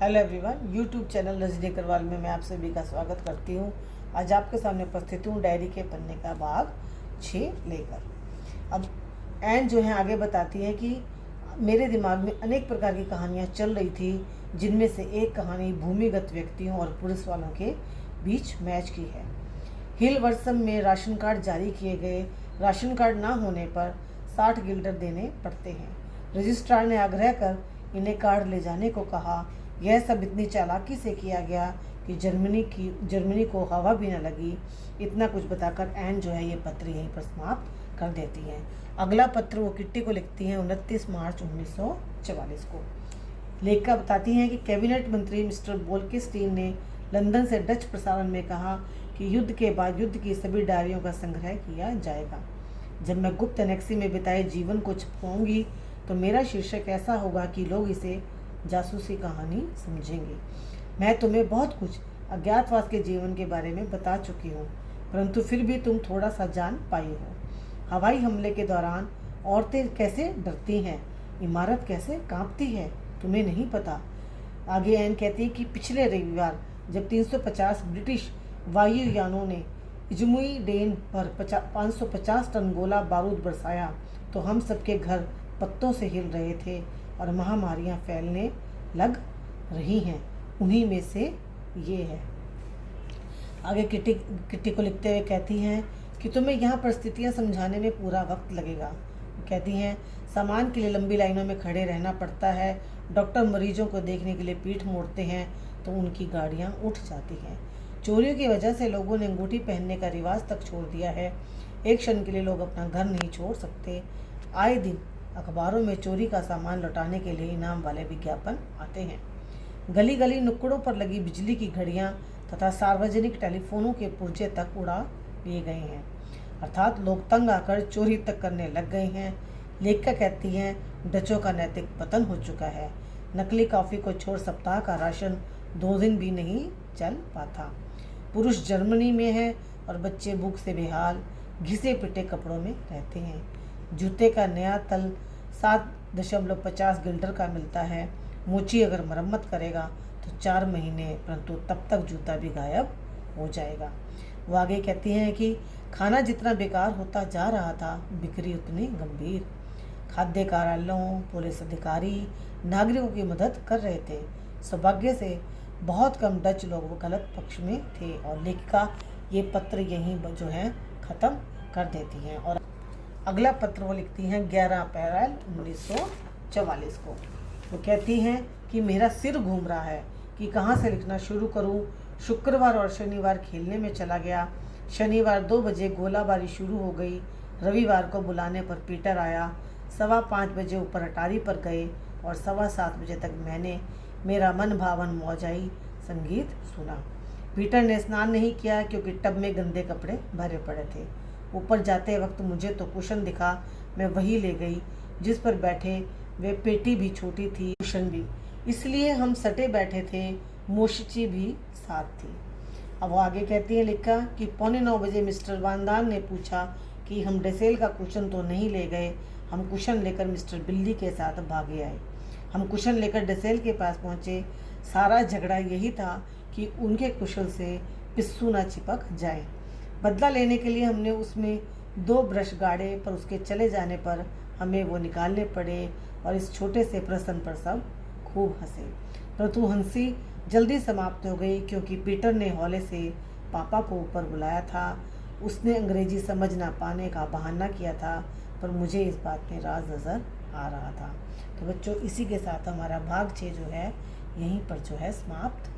Hello everyone, YouTube channel Rajni Agarwal में मैं आप सभी का स्वागत करती हूँ। आज आपके सामने उपस्थित हूँ डायरी के पन्ने का भाग 6 लेकर। अब एन जो है आगे बताती है कि मेरे दिमाग में अनेक प्रकार की कहानियाँ चल रही थी, जिनमें से एक कहानी भूमिगत व्यक्तियों और पुलिस वालों के बीच मैच की है। हिल वर्सम में राशन कार्ड जारी किए गए। राशन कार्ड ना होने पर 60 गिल्डर देने पड़ते हैं। रजिस्ट्रार ने आग्रह कर इन्हें कार्ड ले जाने को कहा। यह सब इतनी चालाकी से किया गया कि जर्मनी को हवा भी न लगी। इतना कुछ बताकर एन जो है ये पत्र यहीं पर समाप्त कर देती हैं। अगला पत्र वो किट्टी को लिखती हैं 29 मार्च 1944 को। लेखिका बताती हैं कि कैबिनेट मंत्री मिस्टर बोल्केस्टीन ने लंदन से डच प्रसारण में कहा कि युद्ध के बाद युद्ध की सभी डायरियों का संग्रह किया जाएगा। जब मैं गुप्त एनेक्सी में बिताए जीवन को छपवाऊंगी तो मेरा शीर्षक ऐसा होगा कि लोग इसे जासूसी कहानी समझेंगे। मैं तुम्हें बहुत कुछ अज्ञातवास के जीवन के बारे में बता चुकी हूँ, परंतु फिर भी तुम थोड़ा सा जान पाई हो। हवाई हमले के दौरान औरतें कैसे डरती हैं, इमारत कैसे कांपती है, तुम्हें नहीं पता। आगे एन कहती है कि पिछले रविवार जब 350 ब्रिटिश वायुयानों ने इजमुई डेन पर 550 टन गोला बारूद बरसाया तो हम सबके घर पत्तों से हिल रहे थे और महामारियां फैलने लग रही हैं। उन्हीं में से ये है। आगे किट्टी को लिखते हुए कहती हैं कि तुम्हें यहाँ परिस्थितियाँ समझाने में पूरा वक्त लगेगा। कहती हैं सामान के लिए लंबी लाइनों में खड़े रहना पड़ता है। डॉक्टर मरीजों को देखने के लिए पीठ मोड़ते हैं तो उनकी गाड़ियाँ उठ जाती हैं। चोरियों की वजह से लोगों ने अंगूठी पहनने का रिवाज तक छोड़ दिया है। एक क्षण के लिए लोग अपना घर नहीं छोड़ सकते। आए दिन अखबारों में चोरी का सामान लौटाने के लिए इनाम वाले विज्ञापन आते हैं। गली गली नुक्कड़ों पर लगी बिजली की घड़ियां तथा सार्वजनिक टेलीफोनों के पुर्जे तक उड़ा लिए गए हैं, अर्थात लोग तंग आकर चोरी तक करने लग गए हैं। लेखिका कहती हैं डचों का नैतिक पतन हो चुका है। नकली कॉफ़ी को छोड़ सप्ताह का राशन 2 दिन भी नहीं चल पाता। पुरुष जर्मनी में है और बच्चे भूख से बेहाल घिसे पिटे कपड़ों में रहते हैं। जूते का नया तल 7.50 गिल्डर का मिलता है। मोची अगर मरम्मत करेगा तो 4 महीने, परंतु तब तक जूता भी गायब हो जाएगा। वो आगे कहती हैं कि खाना जितना बेकार होता जा रहा था, बिक्री उतनी गंभीर। खाद्य कार्यालयों, पुलिस अधिकारी नागरिकों की मदद कर रहे थे। सौभाग्य से बहुत कम डच लोग गलत पक्ष में थे और लेखिका ये पत्र यहीं जो है ख़त्म कर देती हैं। और अगला पत्र वो लिखती हैं 11 अप्रैल 1944 को। वो कहती हैं कि मेरा सिर घूम रहा है कि कहाँ से लिखना शुरू करूँ। शुक्रवार और शनिवार खेलने में चला गया। शनिवार 2 बजे गोलाबारी शुरू हो गई। रविवार को बुलाने पर पीटर आया। 5:15 बजे ऊपर अटारी पर गए और 7:15 बजे तक मैंने मेरा मन भावन मौजाई संगीत सुना। पीटर ने स्नान नहीं किया क्योंकि टब में गंदे कपड़े भरे पड़े थे। ऊपर जाते वक्त मुझे तो कुशन दिखा, मैं वही ले गई जिस पर बैठे। वे पेटी भी छोटी थी, कुशन भी, इसलिए हम सटे बैठे थे। मोशिची भी साथ थी। अब वो आगे कहती है लिखा कि 8:45 बजे मिस्टर वानदान ने पूछा कि हम डेसेल का कुशन तो नहीं ले गए। हम कुशन लेकर मिस्टर बिल्ली के साथ भागे आए। हम कुशन लेकर डेसेल के पास पहुँचे। सारा झगड़ा यही था कि उनके कुशन से पिस्सू ना चिपक जाए। बदला लेने के लिए हमने उसमें 2 ब्रश गाड़े, पर उसके चले जाने पर हमें वो निकालने पड़े और इस छोटे से प्रश्न पर सब खूब हंसे। परंतु हंसी जल्दी समाप्त हो गई क्योंकि पीटर ने हौले से पापा को ऊपर बुलाया था। उसने अंग्रेजी समझ ना पाने का बहाना किया था, पर मुझे इस बात में राज नज़र आ रहा था। तो बच्चों, इसी के साथ हमारा भाग 6 जो है यहीं पर जो है समाप्त